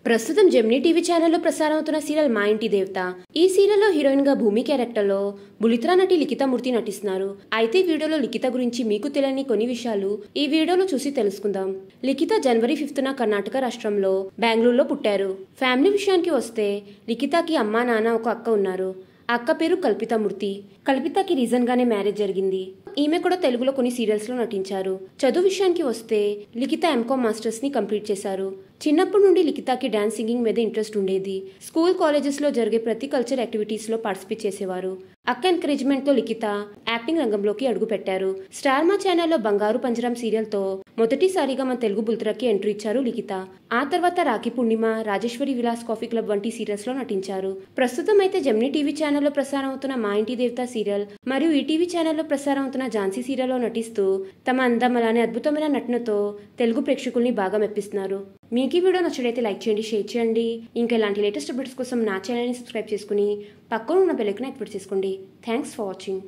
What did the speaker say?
ప్రస్తుతం Gemini TV ఛానల్లో ప్రసారం అవుతున్న సీరియల్ మా ఇంటి దేవత. ఈ సీరియల్లో హీరోయిన్ గా భూమి క్యారెక్టర్ లో బులిత్రా నటి లిఖిత మూర్తి నటిస్తున్నారు. అయితే వీడియోలో లిఖిత గురించి మీకు తెలియని కొన్ని విషయాలు ఈ వీడియోలో చూసి తెలుసుకుందాం. లిఖిత జనవరి 5న కర్ణాటక రాష్ట్రంలో బెంగళూరులో పుట్టారు. ఫ్యామిలీ విషయానికి వస్తే లిఖితకి అమ్మా నాన్న ఒక అక్క ఉన్నారు. అక్క పేరు కల్పిత మూర్తి. కల్పితకి రీజన్ గానే మ్యారేజ్ జరిగింది. ఈమె కూడా తెలుగులో కొన్ని సీరియల్స్ లో నటించారు. చదువు విషయానికి వస్తే లిఖిత ఎంకామ్ మాస్టర్స్ ని కంప్లీట్ చేశారు. చిన్నప్పటి నుండి లిఖితకి డాన్స్ సింగింగ్ మీద ఇంట్రెస్ట్ ఉండేది. స్కూల్ కాలేజెస్ లో జరిగే ప్రతి కల్చర్ యాక్టివిటీస్ లో పార్టిసిపేట్ చేసేవారు. అక్క ఎంకరేజ్మెంట్ తో లిఖిత యాక్టింగ్ రంగంలోకి అడుగు పెట్టారు. స్టార్ మా ఛానల్లో బంగారు పంజరం సీరియల్ తో మొదటిసారిగా మన తెలుగు బుల్త్రాకి ఎంట్రీ ఇచ్చారు లిఖిత. ఆ తర్వాత రాఖీ పూర్ణిమ, రాజేశ్వరి విలాస్ కాఫీ క్లబ్ వంటి సీరియల్స్ లో నటించారు. ప్రస్తుతం అయితే జెమినీ టీవీ ఛానల్లో ప్రసారం అవుతున్న మా ఇంటి దేవత సీరియల్ మరియు ఈటీవీ ఛానల్లో ప్రసారం అవుతున్న ఝాన్సీ సీరియల్ లో నటిస్తూ తమ అందం అలానే అద్భుతమైన నటనతో తెలుగు ప్రేక్షకుల్ని బాగా మెప్పిస్తున్నారు. మీకు ఈ వీడియో నచ్చినట్లయితే లైక్ చేయండి, షేర్ చేయండి. ఇంకా ఇలాంటి లేటెస్ట్ అప్డేట్స్ కోసం నా ఛానల్ని సబ్స్క్రైబ్ చేసుకుని పక్కన ఉన్న బెల్ ఐకాన్ యాక్టివేట్ చేసుకోండి. Thanks for watching.